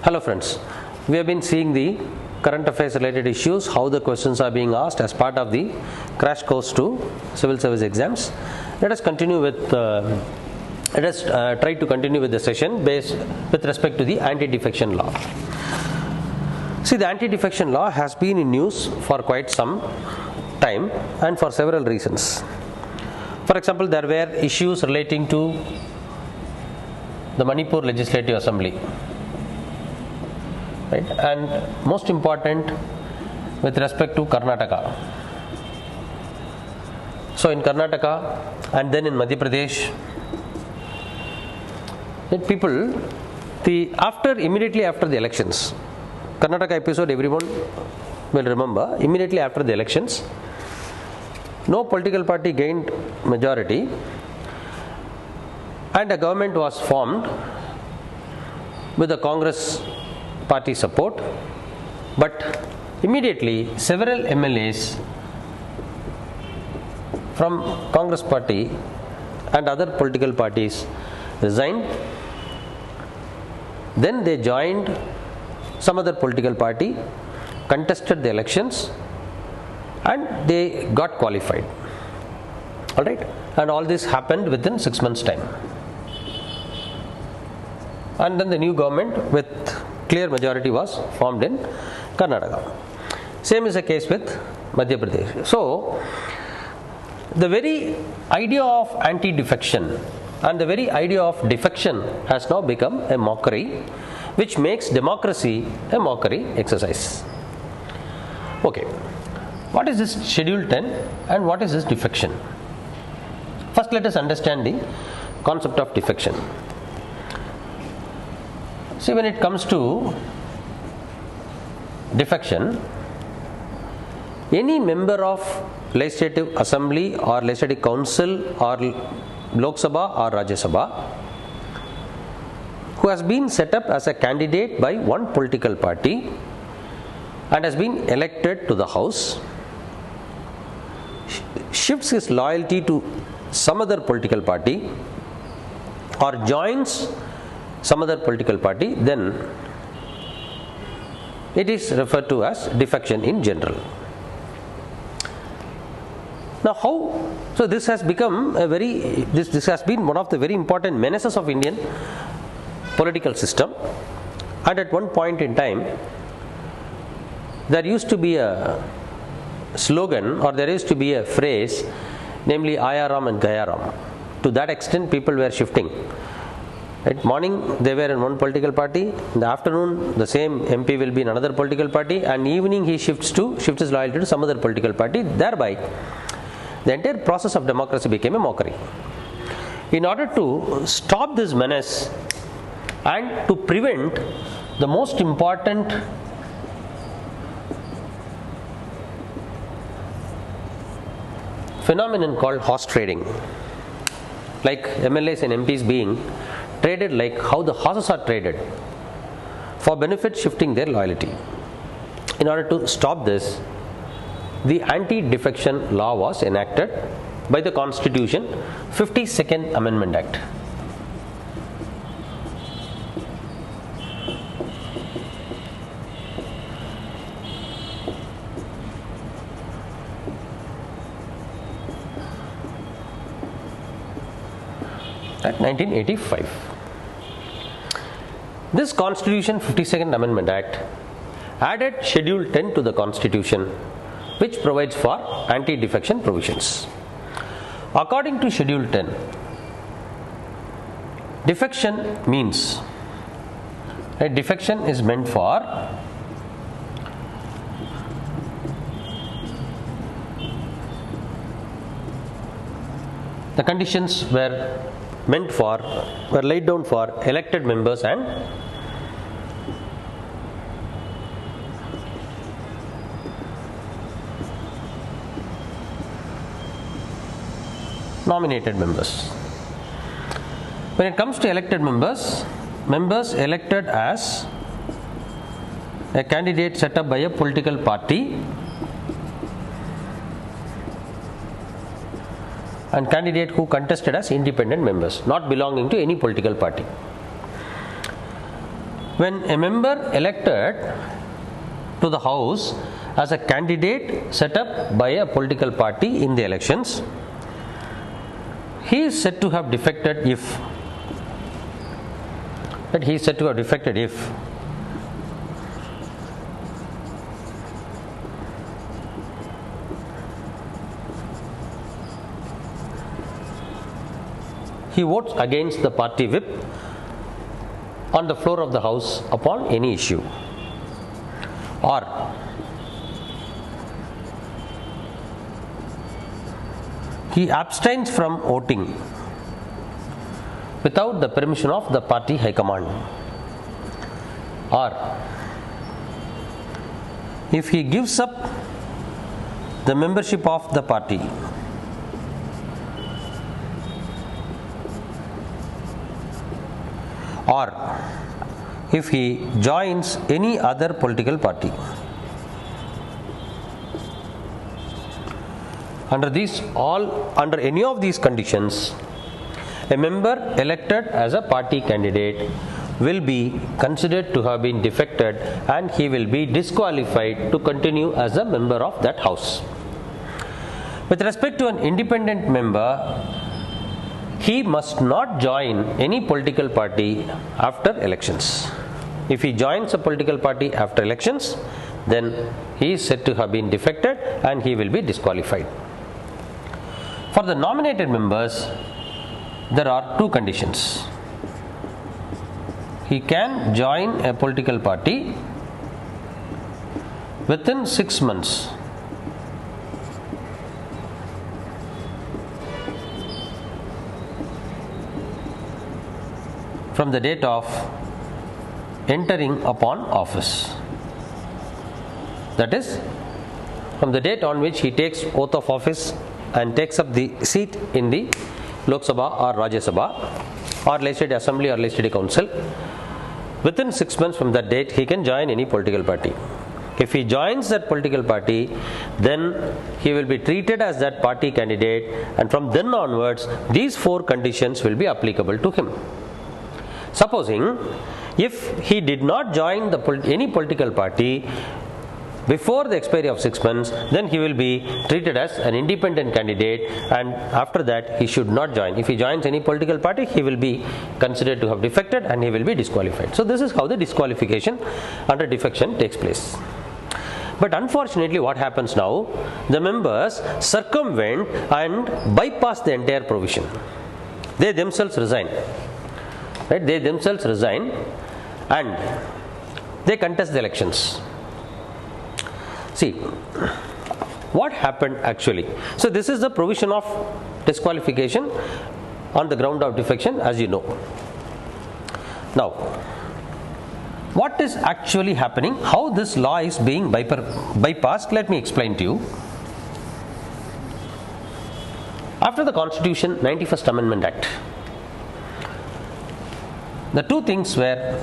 Hello friends, we have been seeing the current affairs related issues, how the questions are being asked as part of the crash course to civil service exams. Let us continue with try to continue with the session based with respect to the anti-defection law. See, the anti-defection law has been in news for quite some time and for several reasons. For example, there were issues relating to the Manipur Legislative Assembly, right? And most important with respect to Karnataka. So in Karnataka and then in Madhya Pradesh, people, immediately after the elections, Karnataka episode everyone will remember, immediately after the elections, no political party gained majority and a government was formed with the Congress party support, but immediately several MLAs from Congress party and other political parties resigned. Then they joined some other political party, contested the elections and they got qualified. Alright, and all this happened within 6 months' time. And then the new government with clear majority was formed in Karnataka. Same is the case with Madhya Pradesh. So, the very idea of anti-defection and the very idea of defection has now become a mockery, which makes democracy a mockery exercise. Okay, what is this Schedule 10 and what is this defection? First, let us understand the concept of defection. See, when it comes to defection, any member of Legislative Assembly or Legislative Council or Lok Sabha or Rajya Sabha who has been set up as a candidate by one political party and has been elected to the House, shifts his loyalty to some other political party or joins some other political party, then it is referred to as defection in general. Now how? So this has become this has been one of the very important menaces of Indian political system, and at one point in time there used to be a slogan or there used to be a phrase, namely Ayaram and Gayaram. To that extent people were shifting. At morning they were in one political party, in the afternoon the same MP will be in another political party, and evening he shifts his loyalty to some other political party. Thereby the entire process of democracy became a mockery. In order to stop this menace and to prevent the most important phenomenon called horse trading, like MLAs and MPs being traded like how the horses are traded for benefit, shifting their loyalty. In order to stop this, the Anti-Defection Law was enacted by the Constitution, 52nd Amendment Act. At 1985. This Constitution 52nd Amendment Act added Schedule 10 to the Constitution, which provides for anti-defection provisions. According to Schedule 10, defection means defection is meant for the conditions were laid down for elected members and nominated members. When it comes to elected members elected as a candidate set up by a political party and candidate who contested as independent members, not belonging to any political party. when a member elected to the house as a candidate set up by a political party in the elections, he is said to have defected if he votes against the party whip on the floor of the house upon any issue, or he abstains from voting without the permission of the party high command, or if he gives up the membership of the party, or if he joins any other political party. Under any of these conditions, a member elected as a party candidate will be considered to have been defected and he will be disqualified to continue as a member of that house. With respect to an independent member, he must not join any political party after elections. If he joins a political party after elections, then he is said to have been defected and he will be disqualified. For the nominated members, there are two conditions. He can join a political party within 6 months from the date of entering upon office. That is, from the date on which he takes oath of office and takes up the seat in the Lok Sabha or Rajya Sabha or Legislative Assembly or Legislative Council. Within 6 months from that date, he can join any political party. If he joins that political party, then he will be treated as that party candidate, and from then onwards, these 4 conditions will be applicable to him. Supposing if he did not join any political party before the expiry of 6 months, then he will be treated as an independent candidate, and after that he should not join. If he joins any political party, he will be considered to have defected and he will be disqualified. So this is how the disqualification under defection takes place. But unfortunately, what happens now? The members circumvent and bypass the entire provision. They themselves resign. Right? They themselves resign and they contest the elections. See, what happened actually? So this is the provision of disqualification on the ground of defection, as you know. Now, what is actually happening? How this law is being bypassed? Let me explain to you. After the Constitution, 91st Amendment Act, the two things were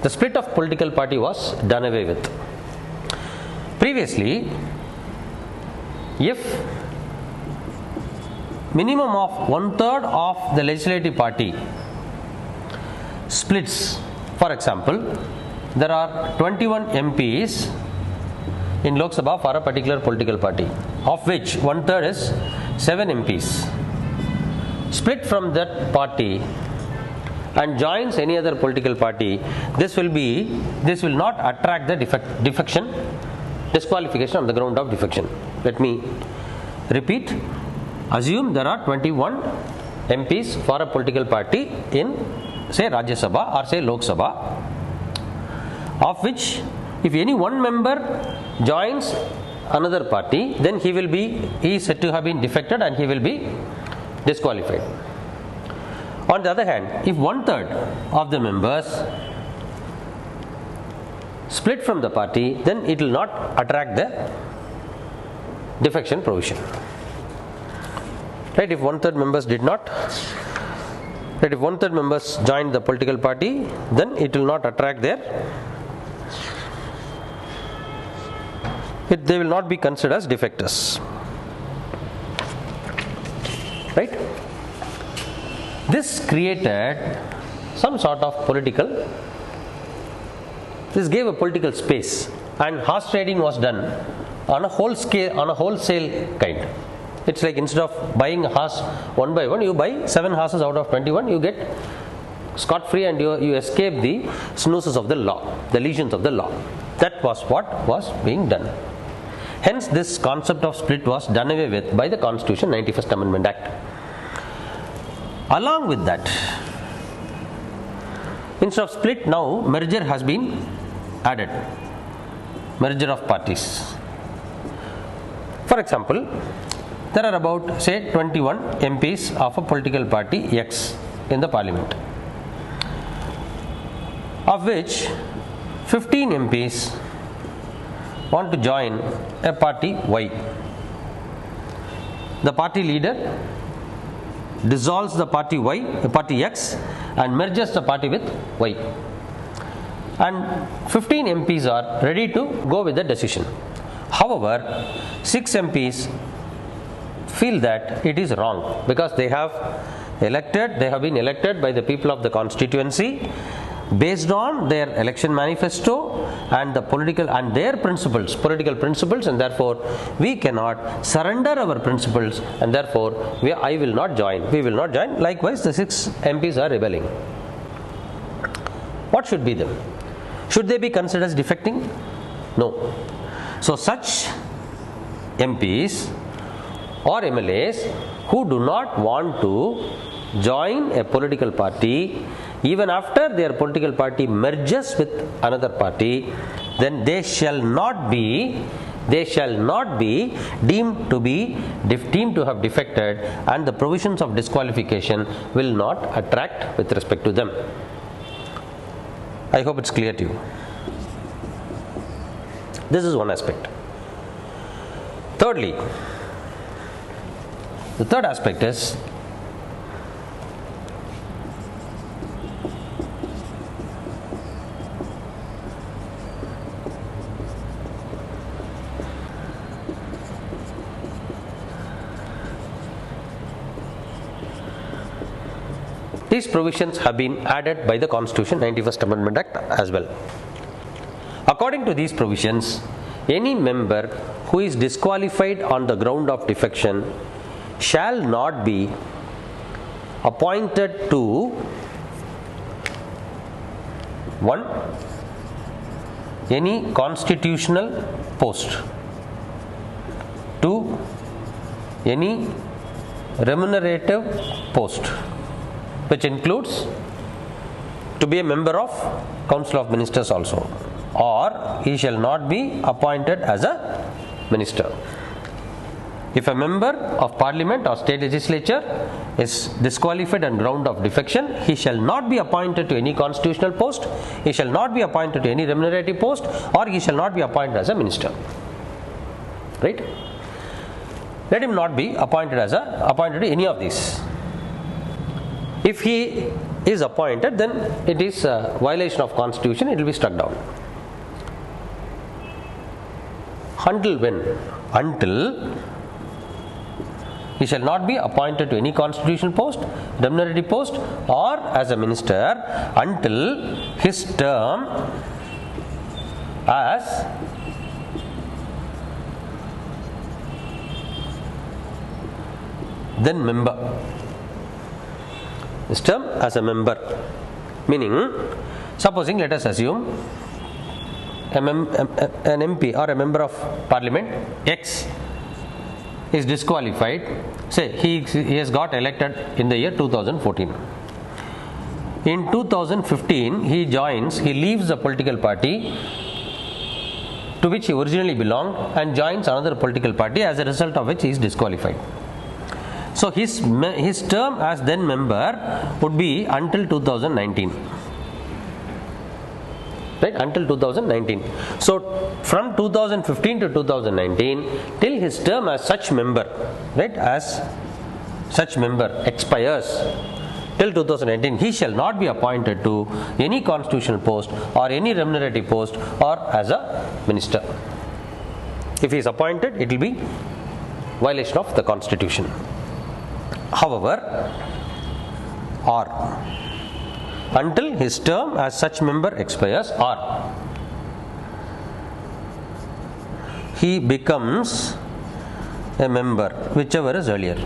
the split of political party was done away with. Previously, if minimum of 1/3 of the legislative party splits, for example, there are 21 MPs in Lok Sabha for a particular political party, of which 1/3 is 7 MPs, split from that party and joins any other political party, this will not attract the defection, disqualification on the ground of defection. Let me repeat. Assume there are 21 MPs for a political party in, say, Rajya Sabha or say Lok Sabha, of which if any one member joins another party, then he is said to have been defected and he will be disqualified. On the other hand, if 1/3 of the members split from the party, then it will not attract the defection provision. Right? If 1/3 members did not, right? If 1/3 members joined the political party, then it will not attract their. They will not be considered as defectors. right? This created some sort of this gave a political space, and horse trading was done on a wholesale kind. It's like instead of buying a horse one by one, you buy 7 horses out of 21, you get scot free, and you escape the snoozes of the law, the lesions of the law. That was what was being done. Hence, this concept of split was done away with by the Constitution 91st Amendment Act. Along with that, instead of split, now merger has been added. Merger of parties. For example, there are about, say, 21 MPs of a political party X in the parliament, of which 15 MPs want to join a party Y. The party leader dissolves the party Y, party X, and merges the party with Y. And 15 MPs are ready to go with the decision. However, 6 MPs feel that it is wrong because they have been elected by the people of the constituency based on their election manifesto and the political principles, and therefore we cannot surrender our principles, and therefore we will not join. Likewise, the 6 MPs are rebelling. What should be them? Should they be considered as defecting? No. So such MPs or MLAs who do not want to join a political party even after their political party merges with another party, then they shall not be deemed to have defected, and the provisions of disqualification will not attract with respect to them. I hope it's clear to you. This is one aspect. Thirdly, the third aspect is these provisions have been added by the Constitution 91st Amendment Act as well. According to these provisions, any member who is disqualified on the ground of defection shall not be appointed to 1. Any constitutional post, 2. Any remunerative post, which includes to be a member of Council of Ministers also, or he shall not be appointed as a minister. If a member of parliament or state legislature is disqualified on ground of defection, he shall not be appointed to any constitutional post, he shall not be appointed to any remunerative post, or he shall not be appointed as a minister. Right? Let him not be appointed to any of these. If he is appointed, then it is a violation of constitution, it will be struck down. Until when? Until he shall not be appointed to any constitutional post, remunerative post, or as a minister until his term as then member. His term as a member, meaning, supposing, let us assume an MP or a member of parliament X is disqualified. Say he has got elected in the year 2014. In 2015, he leaves the political party to which he originally belonged and joins another political party, as a result of which he is disqualified. So his term as then member would be until 2019. Right, until 2019. So from 2015 to 2019, till his term as such member, right, as such member expires, till 2019, he shall not be appointed to any constitutional post or any remunerative post or as a minister. If he is appointed, it will be violation of the constitution. However, or until his term as such member expires, or he becomes a member, whichever is earlier.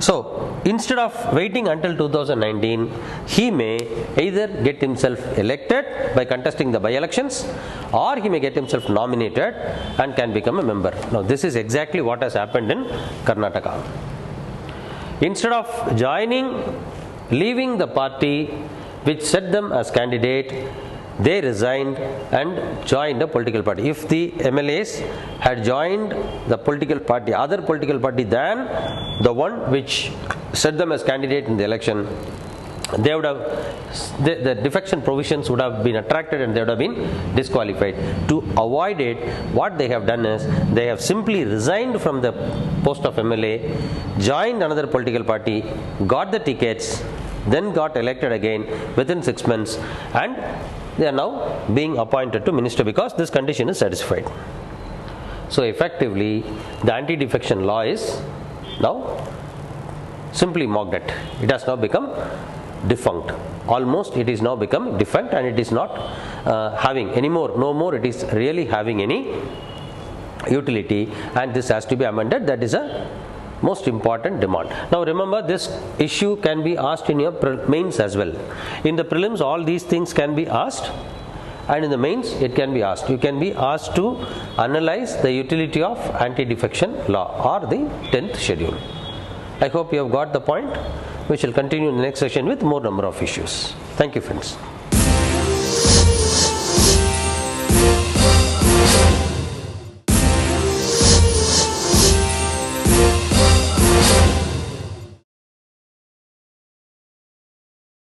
So, instead of waiting until 2019, he may either get himself elected by contesting the by-elections, or he may get himself nominated and can become a member. Now, this is exactly what has happened in Karnataka. Instead of leaving the party which set them as candidate, they resigned and joined a political party. If the MLAs had joined the political party, other political party than the one which set them as candidate in the election, they would have, the defection provisions would have been attracted and they would have been disqualified. To avoid it, what they have done is they have simply resigned from the post of MLA, joined another political party, got the tickets, then got elected again within 6 months, and they are now being appointed to minister because this condition is satisfied. So effectively, the anti-defection law is now simply mocked at. It has now become defunct. Almost it is now become defunct, and it is not having any more, no more it is really having any utility, and this has to be amended. That is a most important demand. Now remember, this issue can be asked in your mains as well. In the prelims, all these things can be asked, and in the mains it can be asked. You can be asked to analyze the utility of anti-defection law or the 10th schedule. I hope you have got the point. We shall continue in the next session with more number of issues. Thank you, friends.